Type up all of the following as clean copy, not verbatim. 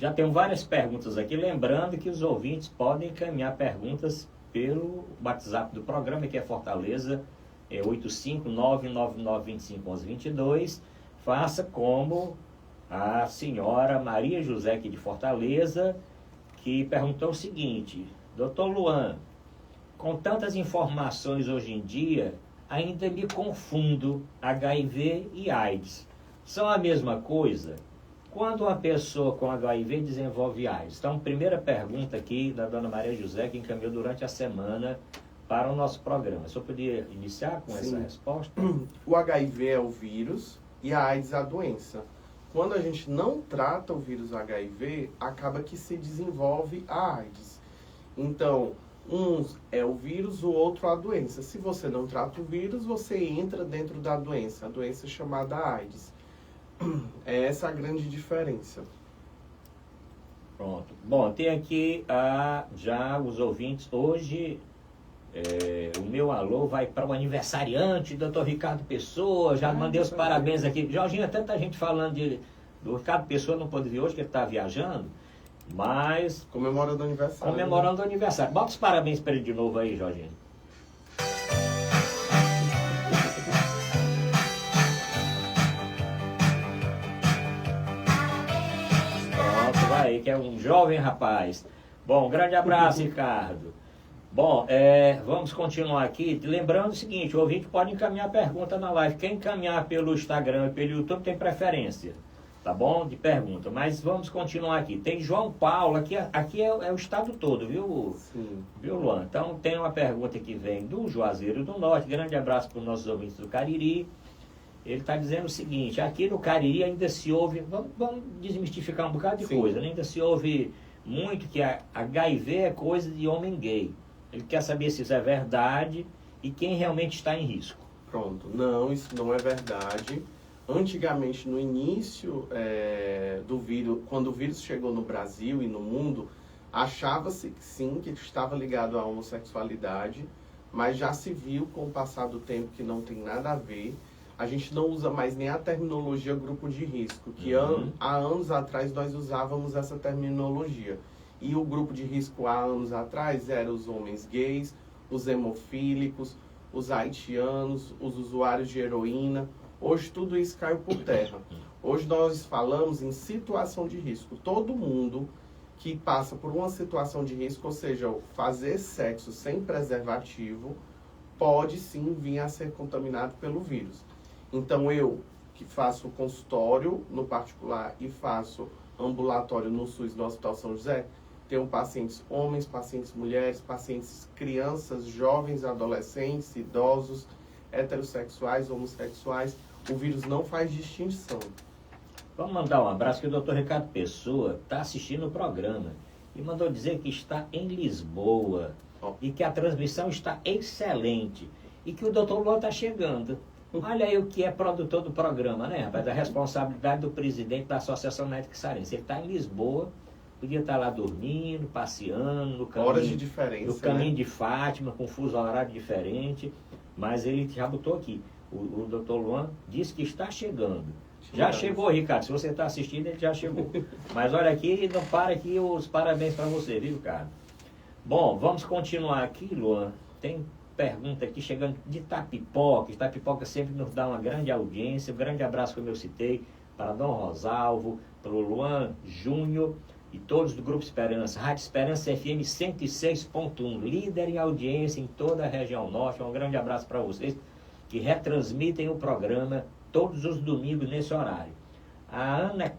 Já tenho várias perguntas aqui, lembrando que os ouvintes podem encaminhar perguntas pelo WhatsApp do programa, que é Fortaleza, 85999251122. Faça como a senhora Maria José aqui de Fortaleza, que perguntou o seguinte: Doutor Luan, com tantas informações hoje em dia, ainda me confundo HIV e AIDS. São a mesma coisa? Quando uma pessoa com HIV desenvolve AIDS? Então, primeira pergunta aqui da dona Maria José, que encaminhou durante a semana para o nosso programa. Só podia iniciar com essa resposta? O HIV é o vírus e a AIDS é a doença. Quando a gente não trata o vírus HIV, acaba que se desenvolve a AIDS. Então, um é o vírus, o outro a doença. Se você não trata o vírus, você entra dentro da doença. A doença é chamada AIDS. É essa a grande diferença. Pronto. Bom, tem aqui já os ouvintes. Hoje, o meu alô vai para o aniversariante, doutor Ricardo Pessoa. Já mandei os parabéns aqui. Jorginho, tanta gente falando do Ricardo Pessoa, não pôde vir hoje, que ele está viajando. Mas... Comemorando o aniversário. Comemorando o aniversário. Bota os parabéns para ele de novo aí, Jorginho. Pronto, vai, que é um jovem rapaz. Bom, grande abraço, Ricardo. Bom, vamos continuar aqui. Lembrando o seguinte, o ouvinte pode encaminhar pergunta na live. Quem encaminhar pelo Instagram e pelo YouTube tem preferência. Tá bom? De pergunta. Mas vamos continuar aqui. Tem João Paulo, aqui é o estado todo, viu? Sim. Viu, Luan? Então tem uma pergunta que vem do Juazeiro do Norte. Grande abraço para os nossos ouvintes do Cariri. Ele está dizendo o seguinte: aqui no Cariri ainda se ouve, vamos desmistificar um bocado de coisa, né? Ainda se ouve muito que a HIV é coisa de homem gay. Ele quer saber se isso é verdade e quem realmente está em risco. Pronto. Não, isso não é verdade. Antigamente, no início do vírus, quando o vírus chegou no Brasil e no mundo, achava-se que sim, que estava ligado à homossexualidade, mas já se viu com o passar do tempo que não tem nada a ver. A gente não usa mais nem a terminologia grupo de risco, que há anos atrás nós usávamos essa terminologia. E o grupo de risco há anos atrás eram os homens gays, os hemofílicos, os haitianos, os usuários de heroína. Hoje tudo isso caiu por terra. Hoje nós falamos em situação de risco. Todo mundo que passa por uma situação de risco, ou seja, fazer sexo sem preservativo, pode sim vir a ser contaminado pelo vírus. Então eu, que faço consultório no particular e faço ambulatório no SUS do Hospital São José, tenho pacientes homens, pacientes mulheres, pacientes crianças, jovens, adolescentes, idosos, heterossexuais, homossexuais. O vírus não faz distinção. Vamos mandar um abraço que o doutor Ricardo Pessoa está assistindo o programa e mandou dizer que está em Lisboa e que a transmissão está excelente e que o doutor Luan está chegando. Olha aí o que é produtor do programa, né, rapaz? A responsabilidade do presidente da Associação Médica Cearense. Ele está em Lisboa, podia estar lá dormindo, passeando, no caminho, horas de diferença, no caminho de Fátima, com fuso horário diferente, mas ele já botou aqui. O doutor Luan disse que está chegando. Já chegou, Ricardo. Se você está assistindo, ele já chegou. Mas olha aqui, não para aqui os parabéns para você, viu, Ricardo? Bom, vamos continuar aqui, Luan. Tem pergunta aqui chegando de Itapipoca. Itapipoca sempre nos dá uma grande audiência. Um grande abraço, como eu citei, para Dom Rosalvo, para o Luan Júnior e todos do Grupo Esperança. Rádio Esperança FM 106.1, líder em audiência em toda a região norte. Um grande abraço para vocês que retransmitem o programa todos os domingos nesse horário. A Ana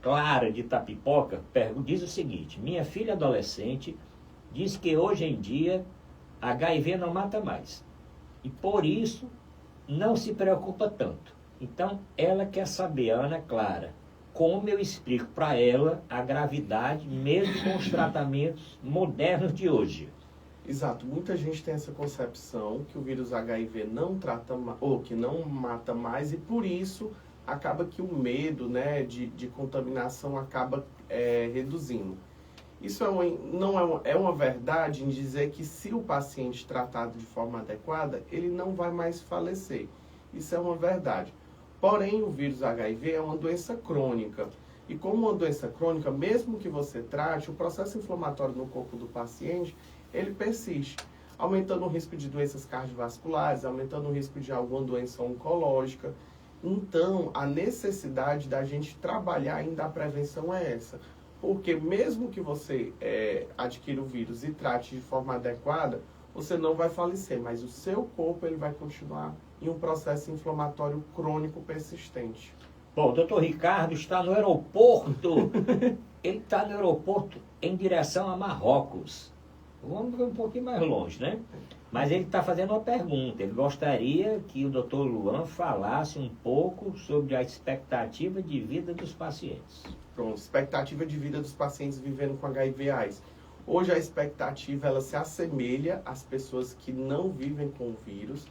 Clara de Itapipoca diz o seguinte: minha filha adolescente diz que hoje em dia HIV não mata mais e por isso não se preocupa tanto. Então ela quer saber, a Ana Clara, como eu explico para ela a gravidade mesmo com os tratamentos modernos de hoje. Exato, muita gente tem essa concepção que o vírus HIV não trata ou que não mata mais e por isso acaba que o medo, né, de contaminação acaba reduzindo. Isso é uma verdade em dizer que se o paciente tratado de forma adequada, ele não vai mais falecer. Isso é uma verdade. Porém, o vírus HIV é uma doença crônica. E como uma doença crônica, mesmo que você trate, o processo inflamatório no corpo do paciente, ele persiste, aumentando o risco de doenças cardiovasculares, aumentando o risco de alguma doença oncológica. Então, a necessidade da gente trabalhar ainda a prevenção é essa. Porque mesmo que você adquira o vírus e trate de forma adequada, você não vai falecer, mas o seu corpo ele vai continuar em um processo inflamatório crônico persistente. Bom, o doutor Ricardo está no aeroporto. Ele está no aeroporto em direção a Marrocos. Vamos um pouquinho mais longe, né? Mas ele está fazendo uma pergunta. Ele gostaria que o doutor Luan falasse um pouco sobre a expectativa de vida dos pacientes. Pronto, expectativa de vida dos pacientes vivendo com HIV/AIDS. Hoje a expectativa ela se assemelha às pessoas que não vivem com o vírus.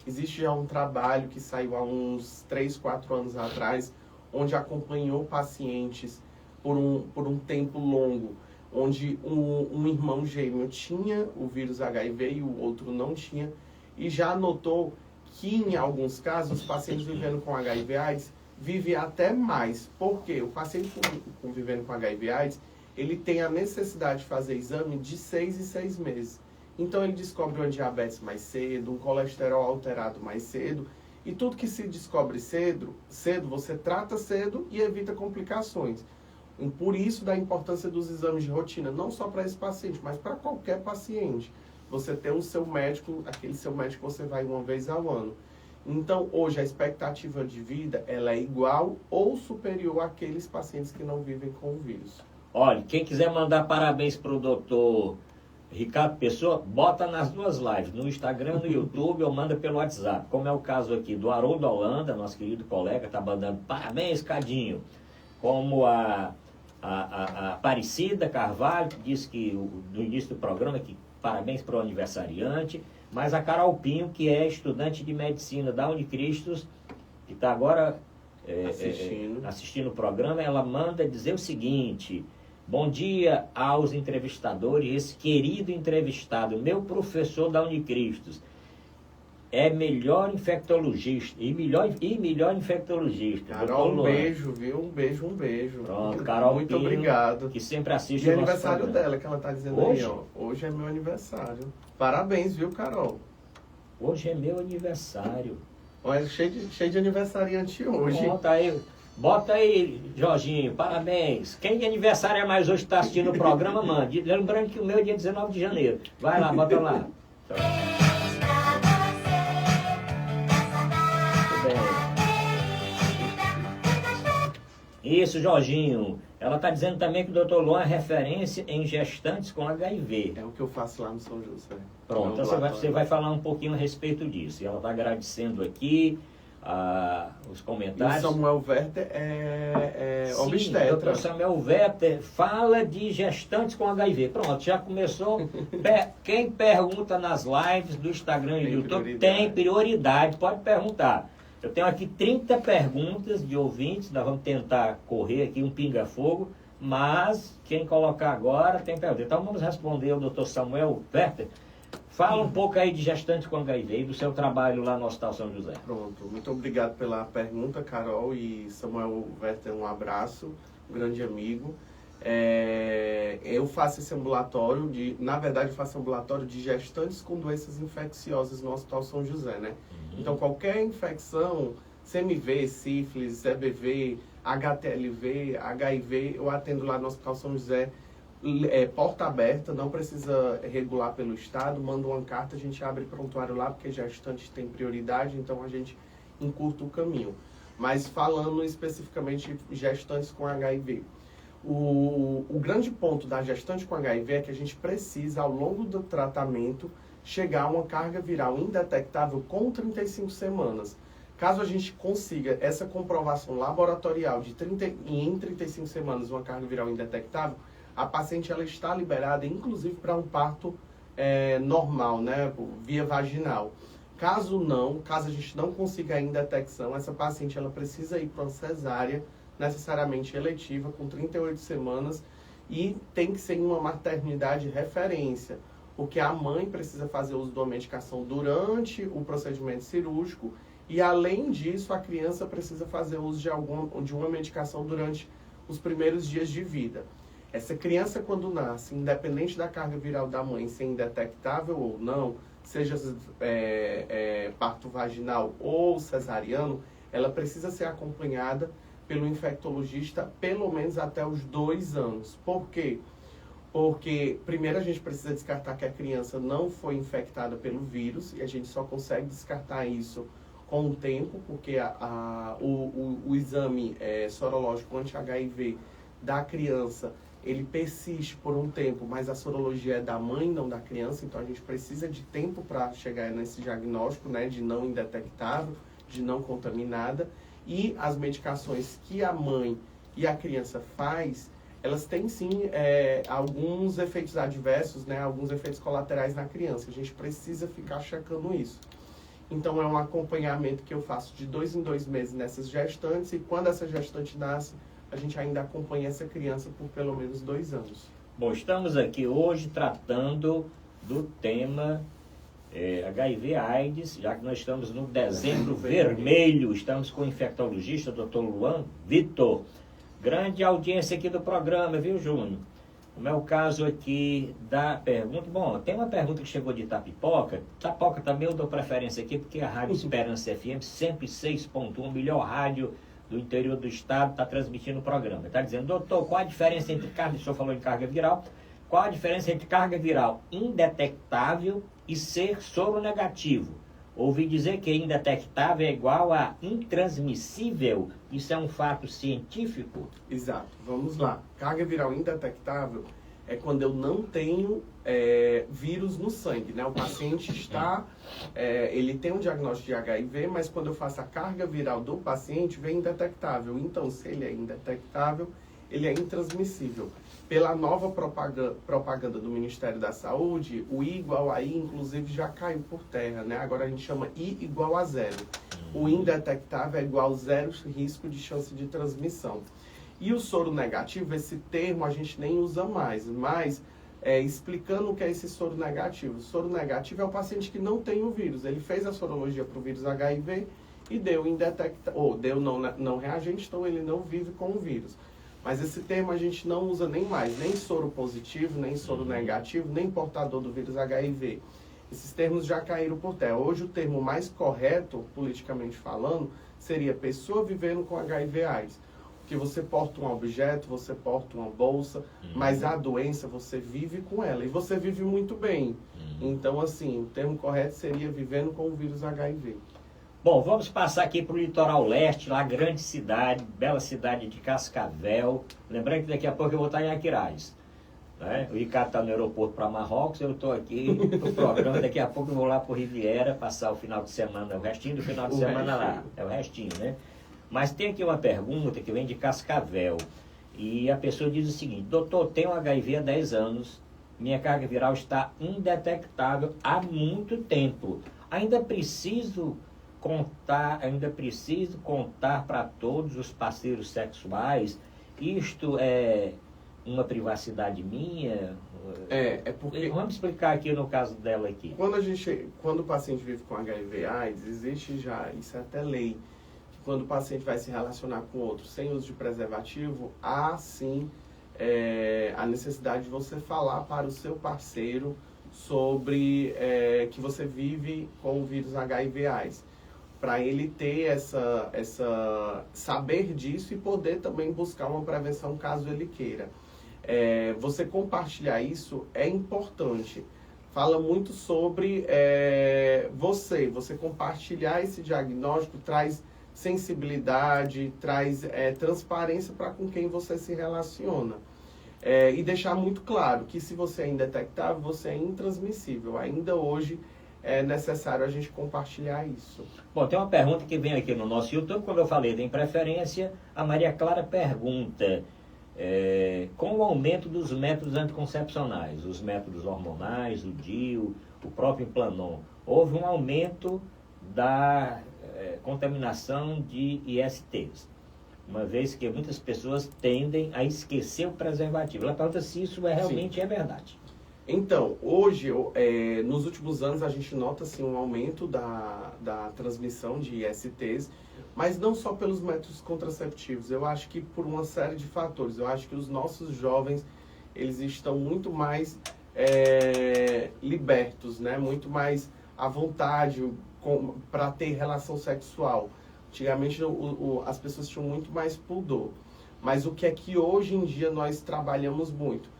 Existe já um trabalho que saiu há uns 3, 4 anos atrás, onde acompanhou pacientes por um tempo longo, onde um irmão gêmeo tinha o vírus HIV e o outro não tinha, e já notou que em alguns casos os pacientes vivendo com HIV/AIDS vivem até mais. Por quê? O paciente vivendo com HIV/AIDS, ele tem a necessidade de fazer exame de 6 em 6 meses. Então ele descobre uma diabetes mais cedo, um colesterol alterado mais cedo, e tudo que se descobre cedo você trata cedo e evita complicações. E por isso da importância dos exames de rotina, não só para esse paciente, mas para qualquer paciente. Você ter o seu médico, aquele seu médico que você vai uma vez ao ano. Então, hoje, a expectativa de vida ela é igual ou superior àqueles pacientes que não vivem com o vírus. Olha, quem quiser mandar parabéns para o doutor Ricardo Pessoa, bota nas duas lives, no Instagram, no YouTube, ou manda pelo WhatsApp. Como é o caso aqui do Haroldo Holanda, nosso querido colega, está mandando parabéns, Cadinho. Como a Aparecida Carvalho, que disse que no início do programa, que parabéns para o aniversariante. Mas a Carol Pinho, que é estudante de medicina da Unicristos, que está agora assistindo o programa, ela manda dizer o seguinte: bom dia aos entrevistadores, esse querido entrevistado, meu professor da Unicristos, é melhor infectologista e melhor infectologista. Carol, um beijo, viu? Um beijo. Pronto, Carol muito Pinho, obrigado. que sempre assiste e o nosso aniversário programa. dela, que ela tá dizendo hoje? aí, ó. Hoje é meu aniversário. Parabéns, viu, Carol? Hoje é meu aniversário. Olha, cheio de aniversariante hoje. Bota aí, Jorginho, parabéns. Quem de aniversário é mais hoje está assistindo o programa, mande. Lembrando que o meu é dia 19 de janeiro. Vai lá, bota lá. Isso, Jorginho. Ela está dizendo também que o Dr. Luan é referência em gestantes com HIV. É o que eu faço lá no São José. Pronto, então você vai falar um pouquinho a respeito disso. E ela está agradecendo aqui os comentários. E o Samuel Werther é obstetra. O Dr. Samuel Werther fala de gestantes com HIV. Pronto, já começou. Quem pergunta nas lives do Instagram e do YouTube tem prioridade, pode perguntar. Eu tenho aqui 30 perguntas de ouvintes, nós vamos tentar correr aqui um pinga-fogo, mas quem colocar agora tem pergunta. Então vamos responder ao Dr. Samuel Werther. Fala um pouco aí de gestantes com HIV e do seu trabalho lá no Hospital São José. Pronto, muito obrigado pela pergunta, Carol e Samuel Werther, um abraço, um grande amigo. Eu faço esse ambulatório, na verdade eu faço ambulatório de gestantes com doenças infecciosas no Hospital São José, né? Então, qualquer infecção, CMV, sífilis, EBV, HTLV, HIV, eu atendo lá no Hospital São José, porta aberta, não precisa regular pelo Estado, manda uma carta, a gente abre prontuário lá, porque gestantes têm prioridade, então a gente encurta o caminho. Mas falando especificamente de gestantes com HIV, o grande ponto da gestante com HIV é que a gente precisa, ao longo do tratamento, chegar a uma carga viral indetectável com 35 semanas. Caso a gente consiga essa comprovação laboratorial de em 35 semanas uma carga viral indetectável, a paciente ela está liberada, inclusive, para um parto normal, né, via vaginal. Caso a gente não consiga ainda a detecção, essa paciente ela precisa ir para uma cesárea, necessariamente eletiva, com 38 semanas, e tem que ser em uma maternidade referência, porque a mãe precisa fazer uso de uma medicação durante o procedimento cirúrgico e, além disso, a criança precisa fazer uso de uma medicação durante os primeiros dias de vida. Essa criança, quando nasce, independente da carga viral da mãe ser indetectável ou não, seja parto vaginal ou cesariano, ela precisa ser acompanhada pelo infectologista pelo menos até os 2 anos. Por quê? Porque, primeiro, a gente precisa descartar que a criança não foi infectada pelo vírus, e a gente só consegue descartar isso com o tempo, porque o exame sorológico anti-HIV da criança, ele persiste por um tempo, mas a sorologia é da mãe, não da criança, então a gente precisa de tempo para chegar nesse diagnóstico, né, de não indetectável, de não contaminada, e as medicações que a mãe e a criança faz, elas têm sim alguns efeitos adversos, né, alguns efeitos colaterais na criança. A gente precisa ficar checando isso. Então é um acompanhamento que eu faço de 2 em 2 meses nessas gestantes, e quando essa gestante nasce, a gente ainda acompanha essa criança por pelo menos 2 anos. Bom, estamos aqui hoje tratando do tema HIV/AIDS, já que nós estamos no dezembro vermelho. Estamos com o infectologista, Dr. Luan Vitor. Grande audiência aqui do programa, viu, Júnior? Como é o caso aqui da pergunta. Bom, tem uma pergunta que chegou de Itapipoca. Itapipoca também eu dou preferência aqui, porque a Rádio Esperança FM 106.1, melhor rádio do interior do estado, está transmitindo o programa. Está dizendo, doutor, qual a diferença entre carga, o senhor falou em carga viral, qual a diferença entre carga viral indetectável e ser soro negativo? Ouvi dizer que indetectável é igual a intransmissível. Isso é um fato científico? Exato. Vamos lá. Carga viral indetectável é quando eu não tenho vírus no sangue, né? O paciente ele tem um diagnóstico de HIV, mas quando eu faço a carga viral do paciente, vem indetectável. Então, se ele é indetectável, ele é intransmissível. Pela nova propaganda do Ministério da Saúde, o I igual a I, inclusive, já caiu por terra, né? Agora a gente chama I igual a 0. O indetectável é igual a 0 risco de chance de transmissão. E o soro negativo, esse termo a gente nem usa mais, mas explicando o que é esse soro negativo. O soro negativo é o paciente que não tem o vírus. Ele fez a sorologia para o vírus HIV e deu indetectável, ou deu não reagente, então ele não vive com o vírus. Mas esse termo a gente não usa nem mais, nem soro positivo, nem soro negativo, nem portador do vírus HIV. Esses termos já caíram por terra. Hoje o termo mais correto, politicamente falando, seria pessoa vivendo com HIV/AIDS. Porque você porta um objeto, você porta uma bolsa, mas a doença você vive com ela. E você vive muito bem. Então, assim, o termo correto seria vivendo com o vírus HIV. Bom, vamos passar aqui para o litoral leste, lá grande cidade, bela cidade de Cascavel. Lembrando que daqui a pouco eu vou estar em Aquiraz. Né? O Ricardo está no aeroporto para Marrocos, eu estou aqui no programa. Daqui a pouco eu vou lá para o Riviera, passar o final de semana, o restinho do final de semana lá. É o restinho, né? Mas tem aqui uma pergunta que vem de Cascavel. E a pessoa diz o seguinte, doutor, tenho HIV há 10 anos, minha carga viral está indetectável há muito tempo. Ainda preciso contar para todos os parceiros sexuais? Isto é uma privacidade minha? Porque... Vamos explicar aqui no caso dela aqui. Quando o paciente vive com HIV/AIDS, existe já, isso é até lei, que quando o paciente vai se relacionar com outro sem uso de preservativo, há sim a necessidade de você falar para o seu parceiro sobre que você vive com o vírus HIV/AIDS. Para ele ter saber disso e poder também buscar uma prevenção caso ele queira. Você compartilhar isso é importante. Fala muito sobre você compartilhar esse diagnóstico traz sensibilidade, traz transparência para com quem você se relaciona. E deixar muito claro que se você é indetectável, você é intransmissível. Ainda hoje é necessário a gente compartilhar isso. Bom, tem uma pergunta que vem aqui no nosso YouTube. Quando eu falei da preferência, a Maria Clara pergunta, com o aumento dos métodos anticoncepcionais, os métodos hormonais, o DIU, o próprio Implanon, houve um aumento da contaminação de ISTs, uma vez que muitas pessoas tendem a esquecer o preservativo. Ela pergunta se isso realmente é verdade. Então, hoje, nos últimos anos, a gente nota assim, um aumento da transmissão de ISTs, mas não só pelos métodos contraceptivos. Eu acho que por uma série de fatores. Eu acho que os nossos jovens, eles estão muito mais libertos, né? Muito mais à vontade para ter relação sexual. Antigamente, as pessoas tinham muito mais pudor. Mas o que é que hoje em dia nós trabalhamos muito?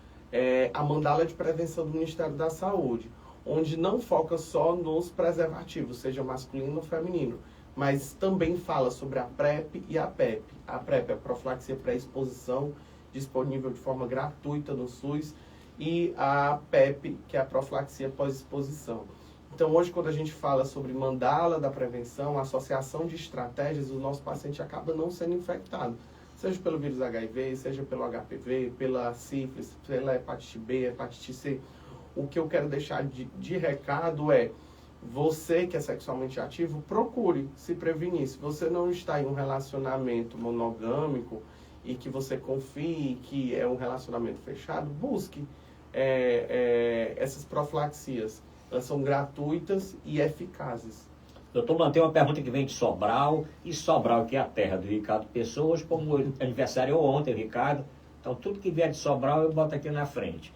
A mandala de prevenção do Ministério da Saúde, onde não foca só nos preservativos, seja masculino ou feminino, mas também fala sobre a PrEP e a PEP. A PrEP é a profilaxia pré-exposição, disponível de forma gratuita no SUS, e a PEP, que é a profilaxia pós-exposição. Então, hoje, quando a gente fala sobre mandala da prevenção, associação de estratégias, o nosso paciente acaba não sendo infectado. Seja pelo vírus HIV, seja pelo HPV, pela sífilis, pela hepatite B, hepatite C. O que eu quero deixar de recado é, você que é sexualmente ativo, procure se prevenir. Se você não está em um relacionamento monogâmico e que você confie que é um relacionamento fechado, busque essas profilaxias. Elas são gratuitas e eficazes. Doutor Luan, tem uma pergunta que vem de Sobral, e Sobral, que é a terra do Ricardo Pessoa, hoje, como aniversário ontem, o Ricardo, então tudo que vier de Sobral eu boto aqui na frente.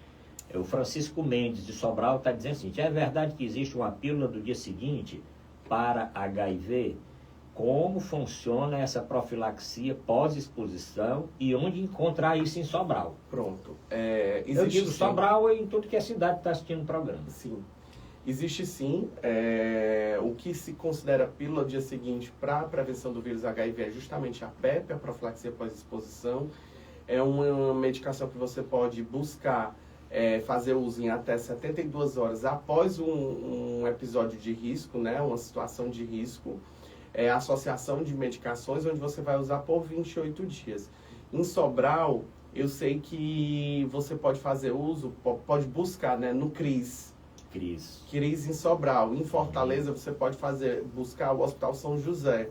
O Francisco Mendes, de Sobral, está dizendo assim, é verdade que existe uma pílula do dia seguinte para HIV? Como funciona essa profilaxia pós-exposição e onde encontrar isso em Sobral? Pronto. Eu digo sim. Sobral e em tudo que a cidade está assistindo o programa. Sim. Existe sim, o que se considera pílula dia seguinte para a prevenção do vírus HIV é justamente a PEP, a profilaxia pós-exposição. É uma medicação que você pode buscar fazer uso em até 72 horas após um episódio de risco, né, uma situação de risco. A associação de medicações, onde você vai usar por 28 dias. Em Sobral, eu sei que você pode fazer uso, pode buscar, né, no CRIS. CRIS em Sobral. Em Fortaleza, você pode buscar o Hospital São José.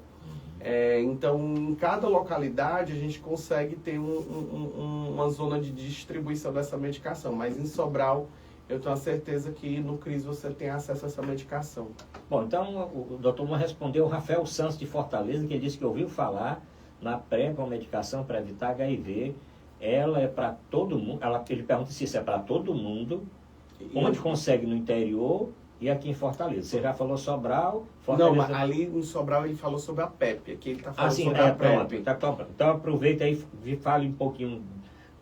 Então, em cada localidade, a gente consegue ter uma zona de distribuição dessa medicação. Mas em Sobral, eu tenho a certeza que no CRIS você tem acesso a essa medicação. Bom, então o doutor Luan respondeu o Rafael Santos de Fortaleza, que disse que ouviu falar na PrEP, uma medicação para evitar HIV. Ela é para todo mundo. Ele pergunta se isso é para todo mundo. Onde consegue no interior e aqui em Fortaleza. Você já falou Sobral, Fortaleza... Não, mas ali em Sobral ele falou sobre a PEP. Aqui ele está falando sobre a PrEP. Então aproveita aí e fale um pouquinho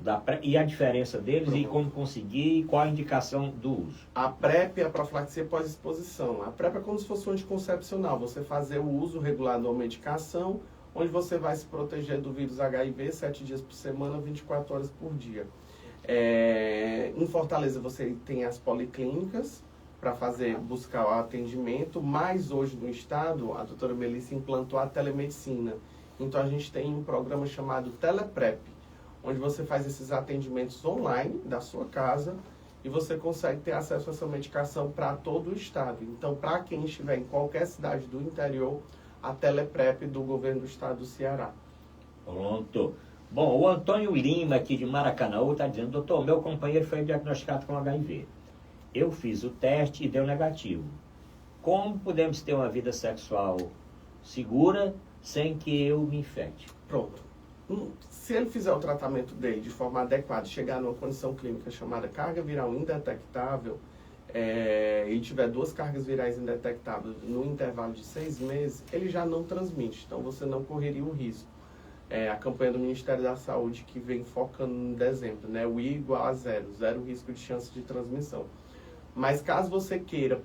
da PrEP e a diferença deles e como conseguir e qual a indicação do uso. A PrEP é a profilaxia pós-exposição. A PrEP é como se fosse um anticoncepcional. Você fazer o uso regular da medicação, onde você vai se proteger do vírus HIV 7 dias por semana, 24 horas por dia. Em Fortaleza você tem as policlínicas para buscar o atendimento, mas hoje no estado a doutora Melissa implantou a telemedicina. Então a gente tem um programa chamado TelePrep, onde você faz esses atendimentos online da sua casa e você consegue ter acesso a essa medicação para todo o estado. Então, para quem estiver em qualquer cidade do interior, a TelePrep do governo do estado do Ceará. Pronto. Bom, o Antônio Lima, aqui de Maracanaú, está dizendo, doutor, meu companheiro foi diagnosticado com HIV. Eu fiz o teste e deu negativo. Como podemos ter uma vida sexual segura sem que eu me infecte? Pronto. Se ele fizer o tratamento dele de forma adequada, chegar numa condição clínica chamada carga viral indetectável, e tiver 2 cargas virais indetectáveis no intervalo de 6 meses, ele já não transmite. Então, você não correria o risco. A campanha do Ministério da Saúde que vem focando em dezembro, né? O I igual a zero risco de chance de transmissão. Mas caso você queira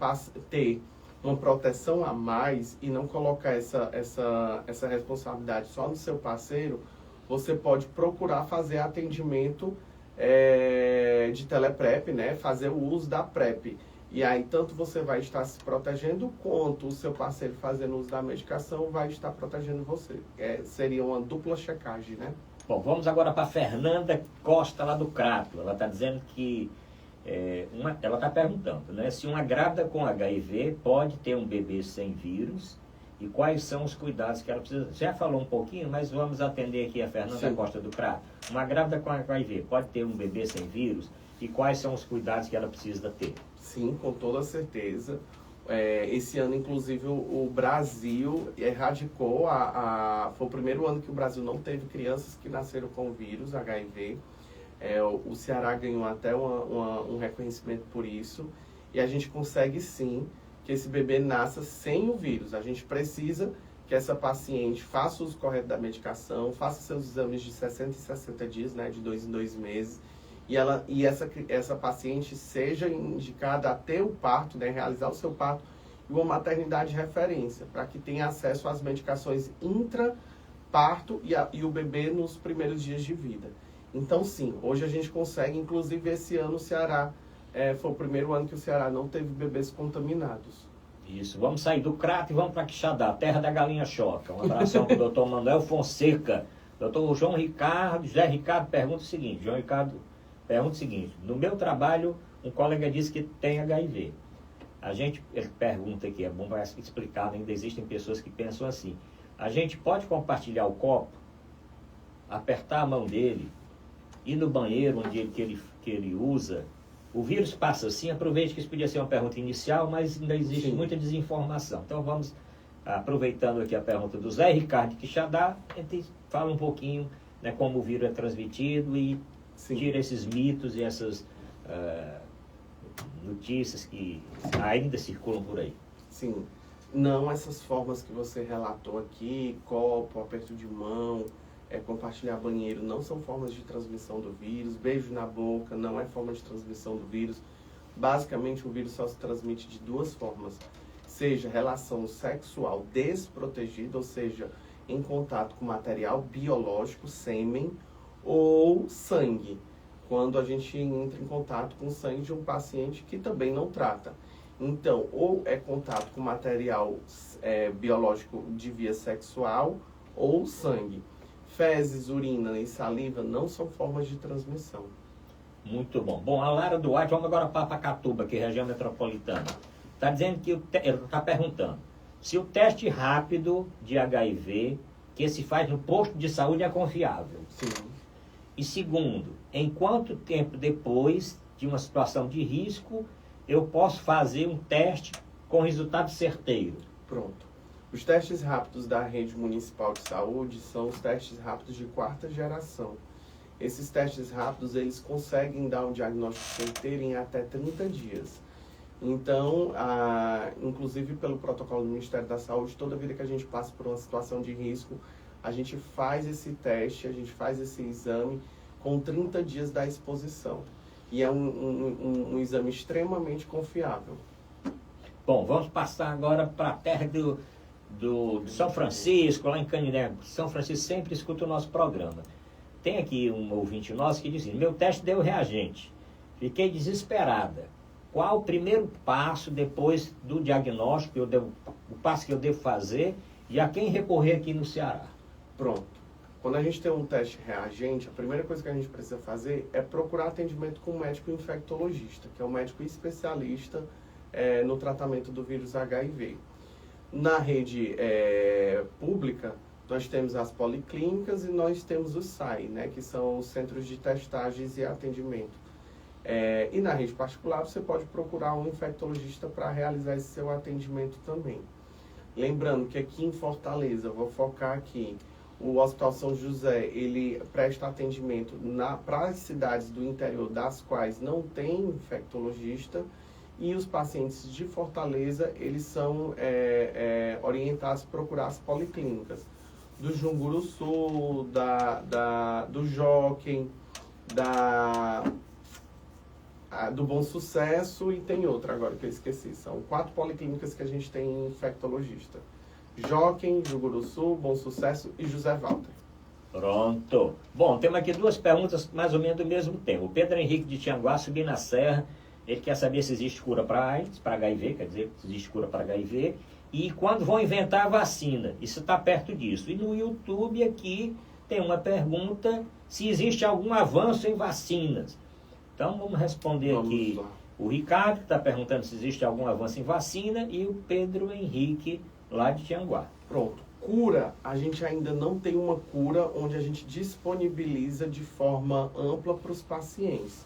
ter uma proteção a mais e não colocar essa responsabilidade só no seu parceiro, você pode procurar fazer atendimento de teleprep, né? Fazer o uso da PrEP. E aí, tanto você vai estar se protegendo, quanto o seu parceiro fazendo uso da medicação vai estar protegendo você. Seria uma dupla checagem, né? Bom, vamos agora para Fernanda Costa, lá do Crato. Ela está dizendo que... ela está perguntando, né? Se uma grávida com HIV pode ter um bebê sem vírus e quais são os cuidados que ela precisa. Você já falou um pouquinho, mas vamos atender aqui a Fernanda Sim. Costa do Crato. Uma grávida com HIV pode ter um bebê sem vírus? E quais são os cuidados que ela precisa ter? Sim, com toda certeza. Esse ano, inclusive, o Brasil erradicou, foi o primeiro ano que o Brasil não teve crianças que nasceram com vírus HIV. O Ceará ganhou até um reconhecimento por isso. E a gente consegue, sim, que esse bebê nasça sem o vírus. A gente precisa que essa paciente faça o uso correto da medicação, faça seus exames de 60 em 60 dias, né, de 2 em 2 meses. E essa paciente seja indicada a ter o parto, né, realizar o seu parto em uma maternidade de referência, para que tenha acesso às medicações intra-parto e o bebê nos primeiros dias de vida. Então, sim, hoje a gente consegue, inclusive esse ano o Ceará, foi o primeiro ano que o Ceará não teve bebês contaminados. Isso, vamos sair do Crato e vamos para Quixadá, terra da galinha choca. Um abração para o doutor Manuel Fonseca. Doutor João Ricardo, José Ricardo pergunta o seguinte, no meu trabalho, um colega disse que tem HIV. Ele pergunta aqui, é bom para explicar, ainda existem pessoas que pensam assim. A gente pode compartilhar o copo, apertar a mão dele, ir no banheiro que ele usa. O vírus passa assim, aproveite que isso podia ser uma pergunta inicial, mas ainda existe Sim. muita desinformação. Então vamos, aproveitando aqui a pergunta do Zé Ricardo de Quixadá, a gente fala um pouquinho, né, como o vírus é transmitido e Sim. tira esses mitos e essas notícias que ainda circulam por aí. Sim. Não essas formas que você relatou aqui, copo, aperto de mão, compartilhar banheiro, não são formas de transmissão do vírus. Beijo na boca não é forma de transmissão do vírus. Basicamente, o vírus só se transmite de duas formas. Seja relação sexual desprotegida, ou seja, em contato com material biológico, sêmen, ou sangue, quando a gente entra em contato com o sangue de um paciente que também não trata. Então, ou é contato com material biológico de via sexual, ou sangue. Fezes, urina e saliva não são formas de transmissão. Muito bom. Bom, a Lara Duarte, vamos agora para Pacatuba, que é região metropolitana. Está dizendo que ele está perguntando se o teste rápido de HIV que se faz no posto de saúde é confiável. Sim. E segundo, em quanto tempo depois de uma situação de risco eu posso fazer um teste com resultado certeiro? Pronto. Os testes rápidos da rede municipal de saúde são os testes rápidos de 4ª geração. Esses testes rápidos, eles conseguem dar um diagnóstico certeiro em até 30 dias. Então, inclusive pelo protocolo do Ministério da Saúde, toda vida que a gente passa por uma situação de risco, a gente faz esse teste, a gente faz esse exame com 30 dias da exposição. E é um exame extremamente confiável. Bom, vamos passar agora para a terra de São Francisco, lá em Canindé. São Francisco sempre escuta o nosso programa. Tem aqui um ouvinte nosso que diz assim, meu teste deu reagente. Fiquei desesperada. Qual o primeiro passo depois do diagnóstico, o passo que eu devo fazer e a quem recorrer aqui no Ceará? Pronto. Quando a gente tem um teste reagente, a primeira coisa que a gente precisa fazer é procurar atendimento com um médico infectologista, que é um médico especialista no tratamento do vírus HIV. Na rede pública, nós temos as policlínicas e nós temos os SAI, né, que são os centros de testagens e atendimento. E na rede particular, você pode procurar um infectologista para realizar esse seu atendimento também. Lembrando que aqui em Fortaleza, vou focar aqui, o Hospital São José, ele presta atendimento para as cidades do interior, das quais não tem infectologista, e os pacientes de Fortaleza, eles são orientados a procurar as policlínicas do Junguruçu, do Jockey, do Bom Sucesso, e tem outra agora que eu esqueci. São 4 policlínicas que a gente tem infectologista. Jockey, Junguruçu, Bom Sucesso e José Walter. Pronto. Bom, temos aqui 2 perguntas mais ou menos do mesmo tempo. O Pedro Henrique de Tianguá, subindo na serra, ele quer saber se existe cura para AIDS, para HIV, quer dizer, se existe cura para HIV, e quando vão inventar a vacina. Isso está perto disso. E no YouTube aqui tem uma pergunta se existe algum avanço em vacinas. Então vamos responder aqui. O Ricardo está perguntando se existe algum avanço em vacina e o Pedro Henrique lá de Tianguá. Pronto. Cura, a gente ainda não tem uma cura onde a gente disponibiliza de forma ampla para os pacientes.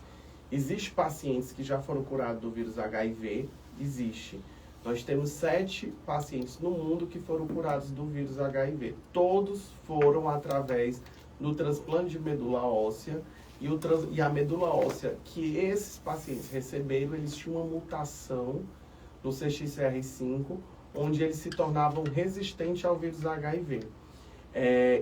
Existem pacientes que já foram curados do vírus HIV, existe. Nós temos 7 pacientes no mundo que foram curados do vírus HIV. Todos foram através do transplante de medula óssea e a medula óssea que esses pacientes receberam, eles tinham uma mutação no CXCR5, onde eles se tornavam resistentes ao vírus HIV.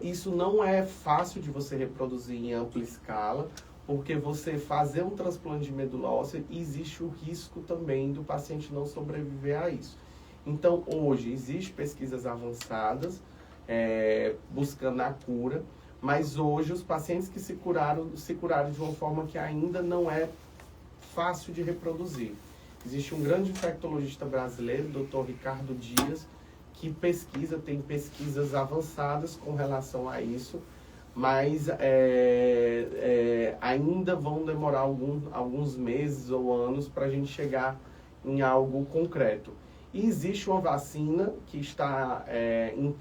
Isso não é fácil de você reproduzir em ampla escala, porque você fazer um transplante de medula óssea, existe o risco também do paciente não sobreviver a isso. Então, hoje, existem pesquisas avançadas buscando a cura, mas hoje os pacientes que se curaram de uma forma que ainda não é fácil de reproduzir. Existe um grande infectologista brasileiro, Dr. Ricardo Dias, que tem pesquisas avançadas com relação a isso, mas ainda vão demorar alguns meses ou anos para a gente chegar em algo concreto. E existe uma vacina que está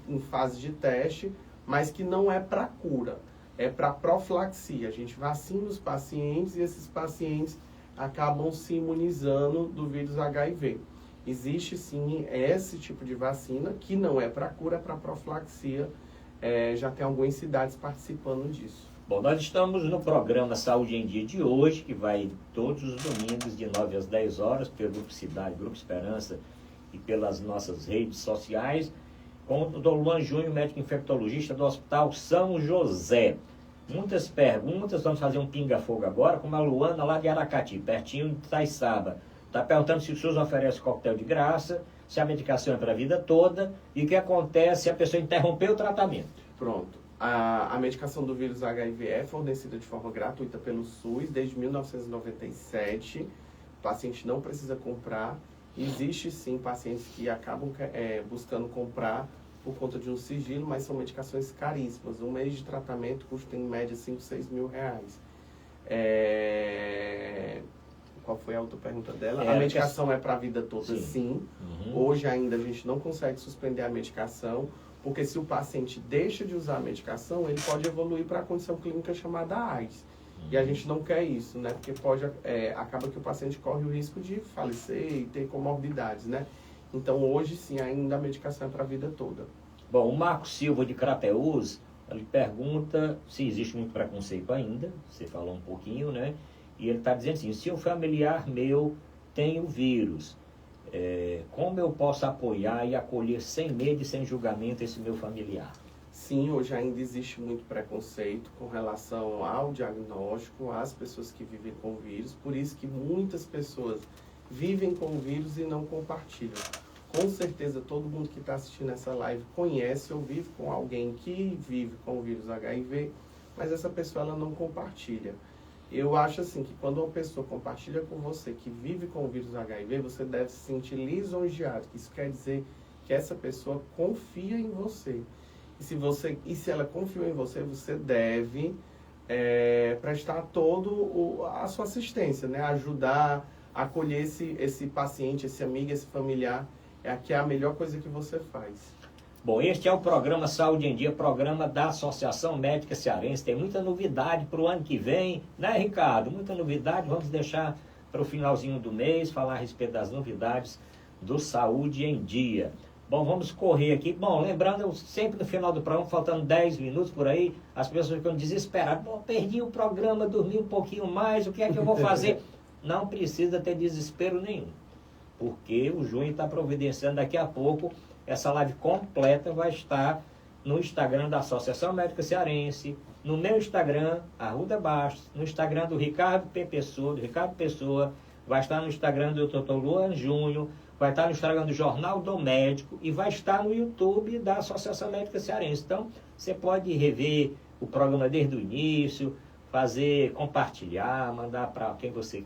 em fase de teste, mas que não é para cura, é para profilaxia. A gente vacina os pacientes e esses pacientes acabam se imunizando do vírus HIV. Existe sim esse tipo de vacina, que não é para cura, é para profilaxia. Já tem algumas cidades participando disso. Bom, nós estamos no programa Saúde em Dia de hoje, que vai todos os domingos, de 9 às 10 horas, pelo Grupo Cidade, Grupo Esperança e pelas nossas redes sociais, com o Dr. Luan Júnior, médico infectologista do Hospital São José. Muitas perguntas, vamos fazer um pinga-fogo agora, com a Luana lá de Aracati, pertinho de Itaiçaba. Está perguntando se o SUS oferece coquetel de graça, se a medicação é para a vida toda e o que acontece se a pessoa interromper o tratamento. Pronto. A medicação do vírus HIV é fornecida de forma gratuita pelo SUS desde 1997. O paciente não precisa comprar. Existe sim pacientes que acabam buscando comprar por conta de um sigilo, mas são medicações caríssimas. Um mês de tratamento custa em média 5, 6 mil reais. Qual foi a outra pergunta dela? A medicação é para a vida toda, sim. Uhum. Hoje ainda a gente não consegue suspender a medicação, porque se o paciente deixa de usar a medicação, ele pode evoluir para a condição clínica chamada AIDS. Uhum. E a gente não quer isso, né? Porque acaba que o paciente corre o risco de falecer e ter comorbidades, né? Então hoje sim, ainda a medicação é para a vida toda. Bom, o Marco Silva de Crateús, ele pergunta se existe muito preconceito ainda, você falou um pouquinho, né? E ele está dizendo assim, se um familiar meu tem o vírus, como eu posso apoiar e acolher sem medo e sem julgamento esse meu familiar? Sim, hoje ainda existe muito preconceito com relação ao diagnóstico, às pessoas que vivem com o vírus, por isso que muitas pessoas vivem com o vírus e não compartilham. Com certeza todo mundo que está assistindo essa live conhece ou vive com alguém que vive com o vírus HIV, mas essa pessoa ela não compartilha. Eu acho assim que quando uma pessoa compartilha com você que vive com o vírus HIV, você deve se sentir lisonjeado. Isso quer dizer que essa pessoa confia em você. E se ela confiou em você, você deve prestar a sua assistência, né? Ajudar, acolher esse paciente, esse amigo, esse familiar. Que é a melhor coisa que você faz. Bom, este é o programa Saúde em Dia, programa da Associação Médica Cearense. Tem muita novidade para o ano que vem, né, Ricardo? Muita novidade. Vamos deixar para o finalzinho do mês, falar a respeito das novidades do Saúde em Dia. Bom, vamos correr aqui. Bom, lembrando, sempre no final do programa, faltando 10 minutos por aí, as pessoas ficam desesperadas. Bom, perdi o programa, dormi um pouquinho mais, o que é que eu vou fazer? Não precisa ter desespero nenhum, porque o Júnior está providenciando daqui a pouco. Essa live completa vai estar no Instagram da Associação Médica Cearense, no meu Instagram, Arruda Bastos, no Instagram do Ricardo Pessoa, vai estar no Instagram do Dr. Luan Júnior, vai estar no Instagram do Jornal do Médico e vai estar no YouTube da Associação Médica Cearense. Então, você pode rever o programa desde o início, compartilhar, mandar para quem você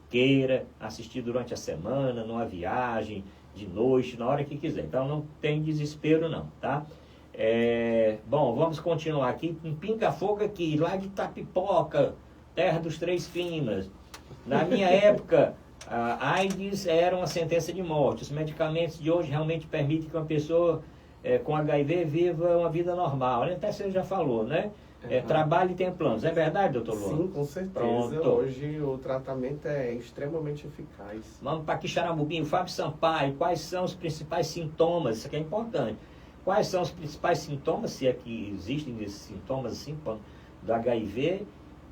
queira, assistir durante a semana, numa viagem, de noite, na hora que quiser. Então não tem desespero não, tá? Bom, vamos continuar aqui. Um pinga-fogo aqui, lá de Tapipoca, terra dos Três Pinas. Na minha época, A AIDS era uma sentença de morte. Os medicamentos de hoje realmente permitem que uma pessoa com HIV viva uma vida normal. Até você já falou, né? Trabalho e tem planos. É verdade, doutor Luan? Sim, com certeza. Pronto. Hoje o tratamento é extremamente eficaz. Vamos para Quixaramubim. Fábio Sampaio, quais são os principais sintomas? Isso aqui é importante. Quais são os principais sintomas, se é que existem esses sintomas assim, do HIV?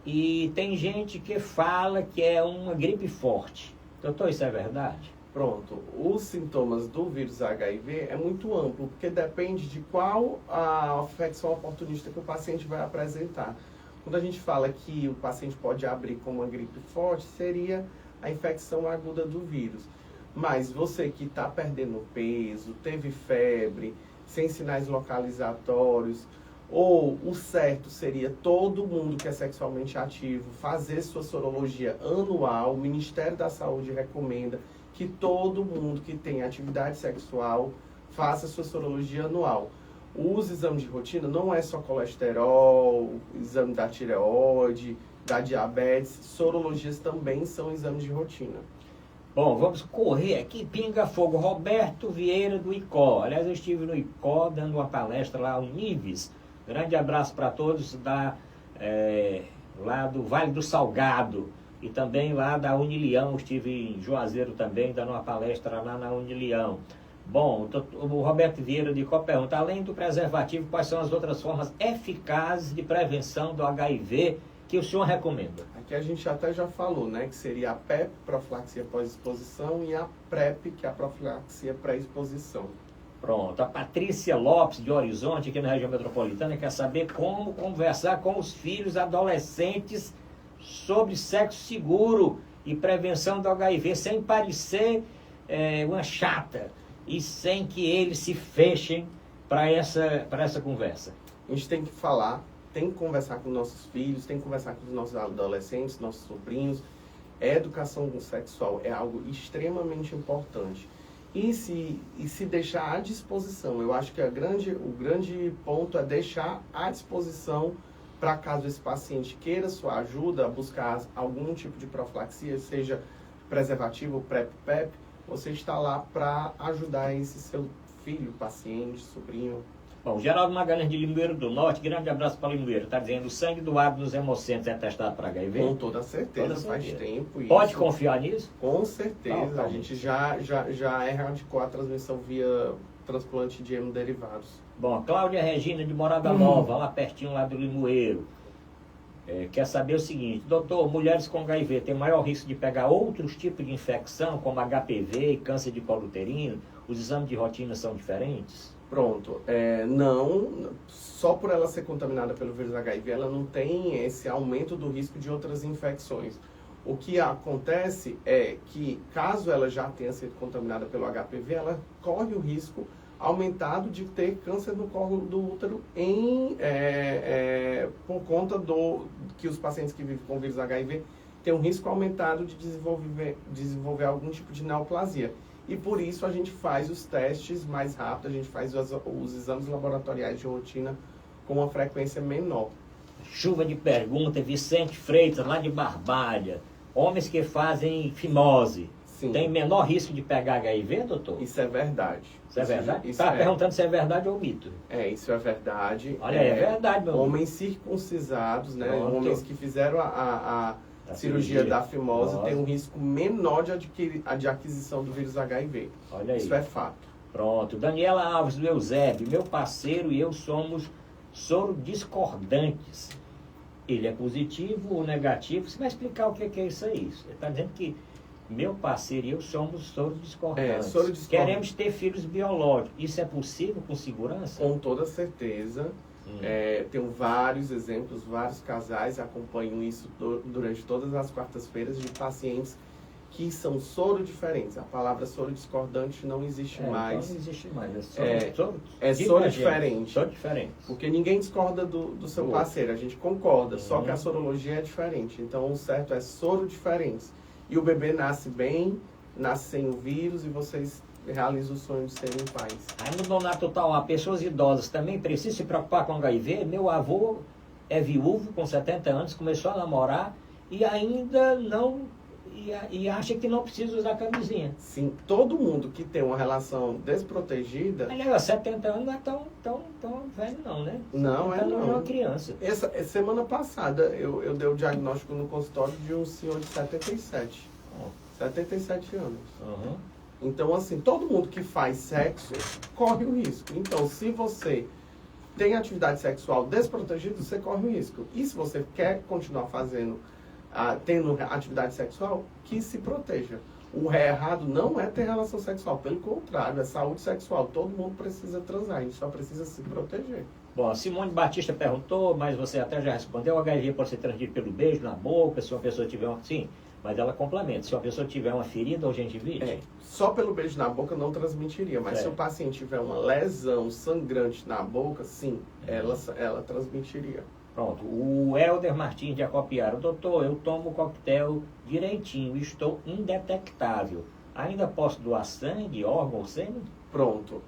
E tem gente que fala que é uma gripe forte. Doutor, isso é verdade? Pronto. Os sintomas do vírus HIV é muito amplo, porque depende de qual a infecção oportunista que o paciente vai apresentar. Quando a gente fala que o paciente pode abrir com uma gripe forte, seria a infecção aguda do vírus. Mas você que está perdendo peso, teve febre, sem sinais localizatórios, ou o certo seria todo mundo que é sexualmente ativo fazer sua sorologia anual. O Ministério da Saúde recomenda que todo mundo que tem atividade sexual faça sua sorologia anual. Os exames de rotina não é só colesterol, exame da tireoide, da diabetes, sorologias também são exames de rotina. Bom, vamos correr aqui, Pinga Fogo, Roberto Vieira do ICO. Aliás, eu estive no ICO dando uma palestra lá, Unives. Grande abraço para todos lá do Vale do Salgado e também lá da Unilião. Estive em Juazeiro também dando uma palestra lá na Unilião. Bom, o Roberto Vieira do ICO pergunta, além do preservativo, quais são as outras formas eficazes de prevenção do HIV que o senhor recomenda? Aqui a gente até já falou, né, que seria a PEP, profilaxia pós-exposição, e a PrEP, que é a profilaxia pré-exposição. Pronto, a Patrícia Lopes de Horizonte, aqui na região metropolitana, quer saber como conversar com os filhos adolescentes sobre sexo seguro e prevenção do HIV, sem parecer uma chata e sem que eles se fechem para essa conversa. A gente tem que falar, tem que conversar com nossos filhos, tem que conversar com os nossos adolescentes, nossos sobrinhos. A educação sexual é algo extremamente importante. E se deixar à disposição, eu acho que o grande ponto é deixar à disposição para caso esse paciente queira sua ajuda, buscar algum tipo de profilaxia, seja preservativo, PrEP, PEP, você está lá para ajudar esse seu filho, paciente, sobrinho. Bom, Geraldo Magalhães de Limoeiro do Norte, grande abraço para Limoeiro, está dizendo, o sangue doado nos hemocentros é testado para HIV? Com toda certeza, faz tempo. Pode isso. Confiar nisso? Com certeza, a gente já erradicou a transmissão via transplante de hemoderivados. Bom, a Cláudia Regina de Morada Nova, lá pertinho lá do Limoeiro, quer saber o seguinte, doutor, mulheres com HIV têm maior risco de pegar outros tipos de infecção, como HPV e câncer de colo uterino? Os exames de rotina são diferentes? Pronto, não, só por ela ser contaminada pelo vírus HIV, ela não tem esse aumento do risco de outras infecções. O que acontece é que, caso ela já tenha sido contaminada pelo HPV, ela corre o risco aumentado de ter câncer no colo do útero por conta que os pacientes que vivem com vírus HIV têm um risco aumentado de desenvolver algum tipo de neoplasia. E por isso a gente faz os testes mais rápido, a gente faz os exames laboratoriais de rotina com uma frequência menor. Chuva de pergunta, Vicente Freitas, lá de Barbalha. Homens que fazem fimose, tem menor risco de pegar HIV, doutor? Isso é verdade. Isso é verdade? Estava perguntando se é verdade ou mito. Isso é verdade. Olha, é verdade, meu Homens circuncisados, né? Homens que fizeram a cirurgia da fimose têm um risco menor de aquisição do vírus HIV. Olha aí. Isso é fato. Pronto. Daniela Alves do Eusébio, meu parceiro e eu somos sorodiscordantes. Ele é positivo ou negativo? Você vai explicar o que é isso aí. Ele está dizendo que meu parceiro e eu somos sorodiscordantes. Queremos ter filhos biológicos. Isso é possível com segurança? Com toda certeza. Tenho vários exemplos, vários casais acompanham isso durante todas as quartas-feiras de pacientes que são soro diferentes. A palavra soro discordante não existe mais. Não existe mais. Soro diferente. Soro diferente. Porque ninguém discorda do seu parceiro, a gente concorda, só que a sorologia é diferente. Então o certo é soro diferentes. E o bebê nasce bem, nasce sem o vírus e vocês realizam o sonho de serem pais. Aí no Donato Tauá, pessoas idosas também precisam se preocupar com HIV. Meu avô é viúvo, com 70 anos, começou a namorar e ainda não e acha que não precisa usar camisinha. Sim, todo mundo que tem uma relação desprotegida... Aliás, 70 anos não é tão velho não, né? Não, é uma criança. Semana passada eu dei o diagnóstico no consultório de um senhor de 77. 77 anos. Uhum. Então, assim, todo mundo que faz sexo corre o risco. Então, se você tem atividade sexual desprotegida, você corre o risco. E se você quer continuar tendo atividade sexual, que se proteja. O errado não é ter relação sexual, pelo contrário, é saúde sexual. Todo mundo precisa transar, a gente só precisa se proteger. Bom, a Simone Batista perguntou, mas você até já respondeu, o HIV pode ser transmitido pelo beijo na boca, se uma pessoa tiver sim, mas ela complementa, se uma pessoa tiver uma ferida ou gengivite? Só pelo beijo na boca não transmitiria, mas se o paciente tiver uma lesão sangrante na boca, sim, ela transmitiria. Pronto, o Helder Martins de Acopiara. Doutor, eu tomo o coquetel direitinho, estou indetectável. Ainda posso doar sangue, órgão ou sêmen? Pronto,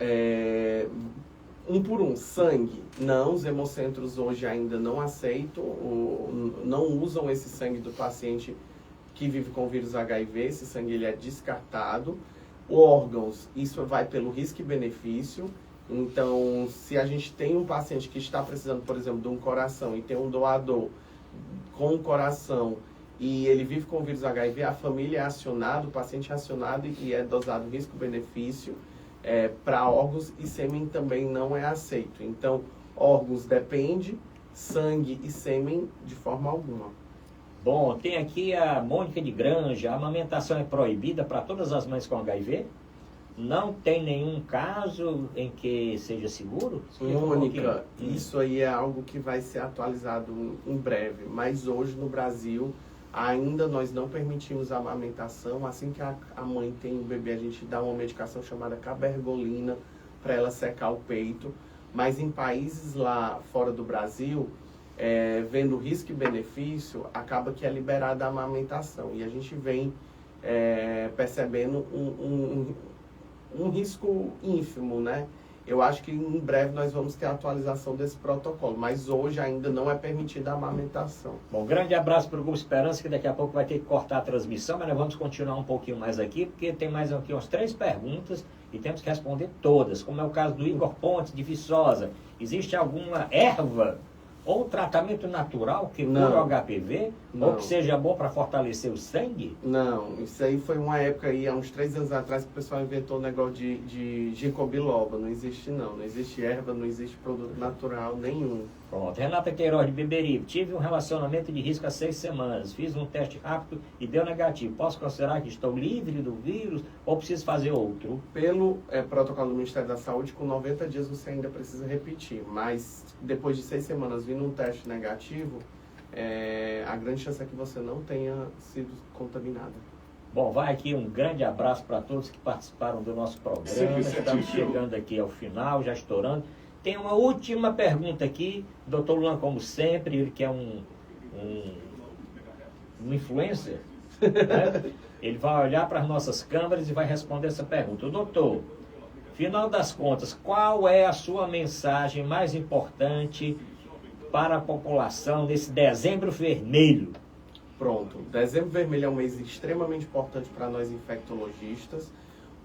um por um, sangue. Não, os hemocentros hoje ainda não aceitam, não usam esse sangue do paciente que vive com o vírus HIV, esse sangue ele é descartado. Órgãos, isso vai pelo risco e benefício. Então, se a gente tem um paciente que está precisando, por exemplo, de um coração e tem um doador com um coração e ele vive com o vírus HIV, a família é acionada, o paciente é acionado e é dosado risco-benefício para órgãos, e sêmen também não é aceito. Então, órgãos depende, sangue e sêmen de forma alguma. Bom, tem aqui a Mônica de Granja. A amamentação é proibida para todas as mães com HIV? Não tem nenhum caso em que seja seguro? Mônica, isso aí é algo que vai ser atualizado em breve, mas hoje no Brasil ainda nós não permitimos a amamentação. Assim que a mãe tem um bebê, a gente dá uma medicação chamada cabergolina para ela secar o peito, mas em países lá fora do Brasil, vendo risco e benefício, acaba que é liberada a amamentação, e a gente vem percebendo um risco ínfimo, né? Eu acho que em breve nós vamos ter a atualização desse protocolo, mas hoje ainda não é permitida a amamentação. Bom, grande abraço para o Grupo Esperança, que daqui a pouco vai ter que cortar a transmissão, mas nós vamos continuar um pouquinho mais aqui, porque tem mais aqui umas 3 perguntas e temos que responder todas, como é o caso do Igor Pontes, de Viçosa. Existe alguma erva ou tratamento natural que cura o HPV, ou que seja bom para fortalecer o sangue? Não, isso aí foi uma época aí, há uns 3 anos atrás, que o pessoal inventou o negócio de ginkgo biloba. Não existe não existe erva, não existe produto natural nenhum. Pronto, Renata Queiroz de Beberibe. Tive um relacionamento de risco há 6 semanas, fiz um teste rápido e deu negativo. Posso considerar que estou livre do vírus ou preciso fazer outro? Pelo protocolo do Ministério da Saúde, com 90 dias você ainda precisa repetir, mas depois de 6 semanas vindo um teste negativo, a grande chance é que você não tenha sido contaminada. Bom, vai aqui um grande abraço para todos que participaram do nosso programa. Estamos chegando aqui ao final, já estourando. Tem uma última pergunta aqui, Dr. Luan, como sempre, ele que é um influencer, né? Ele vai olhar para as nossas câmeras e vai responder essa pergunta. Doutor, final das contas, qual é a sua mensagem mais importante para a população nesse dezembro vermelho? Pronto, dezembro vermelho é um mês extremamente importante para nós infectologistas,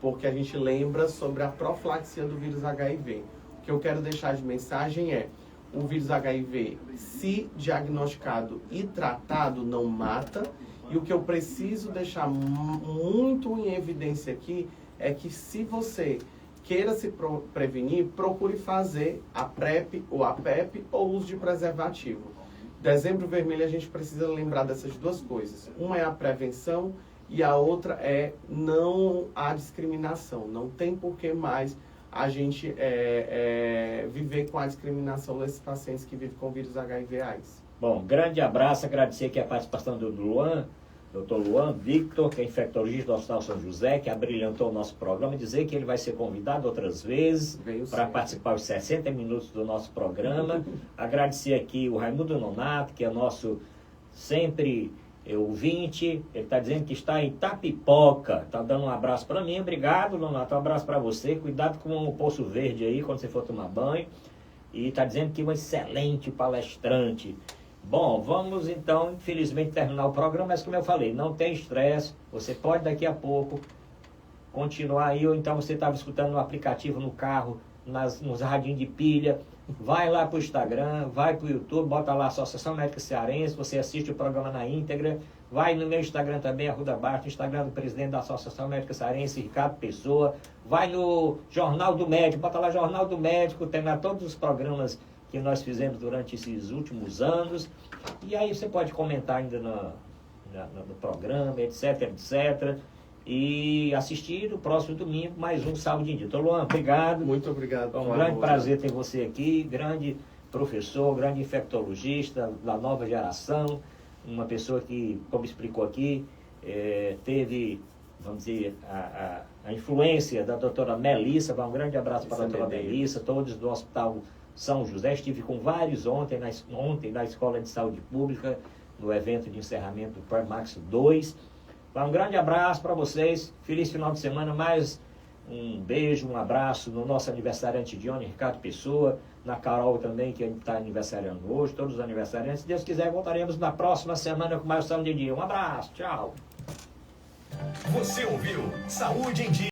porque a gente lembra sobre a profilaxia do vírus HIV. O que eu quero deixar de mensagem é: o vírus HIV, se diagnosticado e tratado, não mata. E o que eu preciso deixar muito em evidência aqui é que, se você queira se prevenir, procure fazer a PrEP ou a PEP ou uso de preservativo. Dezembro vermelho, a gente precisa lembrar dessas 2 coisas. Uma é a prevenção e a outra é não há discriminação. Não tem por que mais a gente viver com a discriminação desses pacientes que vivem com vírus HIV/AIDS. Bom, grande abraço, agradecer aqui a participação do Luan, Dr. Luan Victor, que é infectologista do Hospital São José, que abrilhantou o nosso programa, e dizer que ele vai ser convidado outras vezes para participar os 60 minutos do nosso programa. Agradecer aqui o Raimundo Nonato, que é nosso sempre ouvinte. Ele está dizendo que está em Itapipoca, está dando um abraço para mim. Obrigado, Nonato, um abraço para você. Cuidado com o Poço Verde aí, quando você for tomar banho. E está dizendo que é um excelente palestrante. Bom, vamos então, infelizmente, terminar o programa, mas como eu falei, não tem estresse, você pode daqui a pouco continuar aí, ou então você estava escutando no aplicativo no carro, nos radinhos de pilha, vai lá para o Instagram, vai para o YouTube, bota lá Associação Médica Cearense, você assiste o programa na íntegra, vai no meu Instagram também, Arruda Bastos, Instagram do presidente da Associação Médica Cearense, Ricardo Pessoa, vai no Jornal do Médico, bota lá Jornal do Médico, tem lá todos os programas que nós fizemos durante esses últimos anos, e aí você pode comentar ainda no programa, etc, etc, e assistir no próximo domingo mais um Saúde em Dia. Então, Luan, obrigado. Muito obrigado. É um grande prazer ter você aqui, grande professor, grande infectologista da nova geração, uma pessoa que, como explicou aqui, teve, vamos dizer, a influência da doutora Melissa. Um grande abraço para a doutora Melissa, todos do Hospital São José. Estive com vários ontem na Escola de Saúde Pública, no evento de encerramento do Premax 2. Um grande abraço para vocês, feliz final de semana, mais um beijo, um abraço no nosso aniversariante Johnny, Ricardo Pessoa, na Carol também, que está aniversariando hoje, todos os aniversariantes. Se Deus quiser, voltaremos na próxima semana com mais Saúde em Dia. Um abraço, tchau. Você ouviu Saúde em Dia.